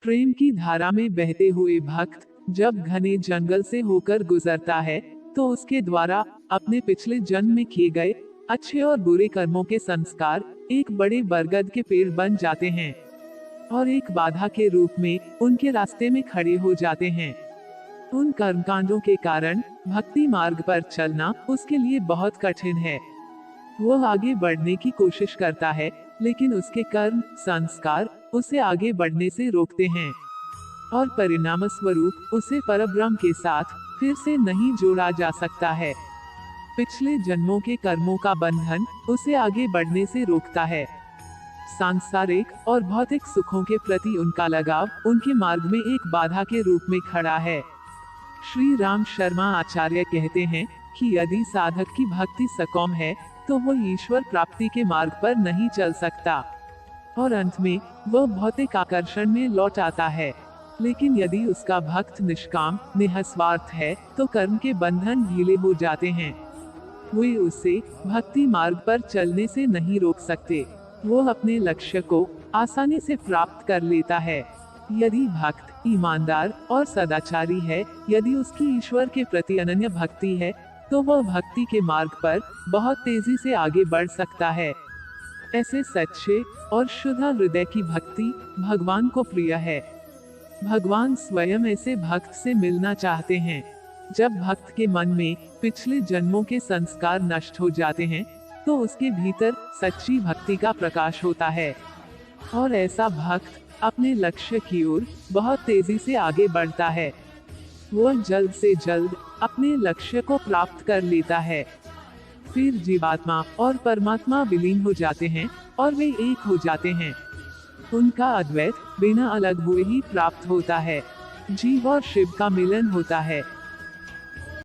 प्रेम की धारा में बहते हुए भक्त जब घने जंगल से होकर गुजरता है, तो उसके द्वारा अपने पिछले जन्म में किए गए अच्छे और बुरे कर्मों के संस्कार एक बड़े बरगद के पेड़ बन जाते हैं और एक बाधा के रूप में उनके रास्ते में खड़े हो जाते हैं। उन कर्मकांडों के कारण भक्ति मार्ग पर चलना उसके लिए बहुत कठिन है। वह आगे बढ़ने की कोशिश करता है, लेकिन उसके कर्म संस्कार उसे आगे बढ़ने से रोकते हैं और परिणाम स्वरूप उसे परब्रह्म के साथ फिर से नहीं जोड़ा जा सकता है। पिछले जन्मों के कर्मों का बंधन उसे आगे बढ़ने से रोकता है। सांसारिक और भौतिक सुखों के प्रति उनका लगाव उनके मार्ग में एक बाधा के रूप में खड़ा है। श्री राम शर्मा आचार्य कहते हैं कि यदि साधक की भक्ति सकौम है, तो वह ईश्वर प्राप्ति के मार्ग पर नहीं चल सकता और अंत में वह भौतिक आकर्षण में लौट आता है। लेकिन यदि उसका भक्त निष्काम निस्वार्थ है, तो कर्म के बंधन ढीले हो जाते हैं। वे उसे भक्ति मार्ग पर चलने से नहीं रोक सकते। वो अपने लक्ष्य को आसानी से प्राप्त कर लेता है। यदि भक्त ईमानदार और सदाचारी है, यदि उसकी ईश्वर के प्रति अनन्य भक्ति है, तो वह भक्ति के मार्ग पर बहुत तेजी से आगे बढ़ सकता है। ऐसे सच्चे और शुद्ध हृदय की भक्ति भगवान को प्रिय है। भगवान स्वयं ऐसे भक्त से मिलना चाहते हैं। जब भक्त के मन में पिछले जन्मों के संस्कार नष्ट हो जाते हैं, तो उसके भीतर सच्ची भक्ति का प्रकाश होता है और ऐसा भक्त अपने लक्ष्य की ओर बहुत तेजी से आगे बढ़ता है। वह जल्द से जल्द अपने लक्ष्य को प्राप्त कर लेता है। फिर जीवात्मा और परमात्मा विलीन हो जाते हैं और वे एक हो जाते हैं। उनका अद्वैत बिना अलग हुए ही प्राप्त होता है। जीव और शिव का मिलन होता है।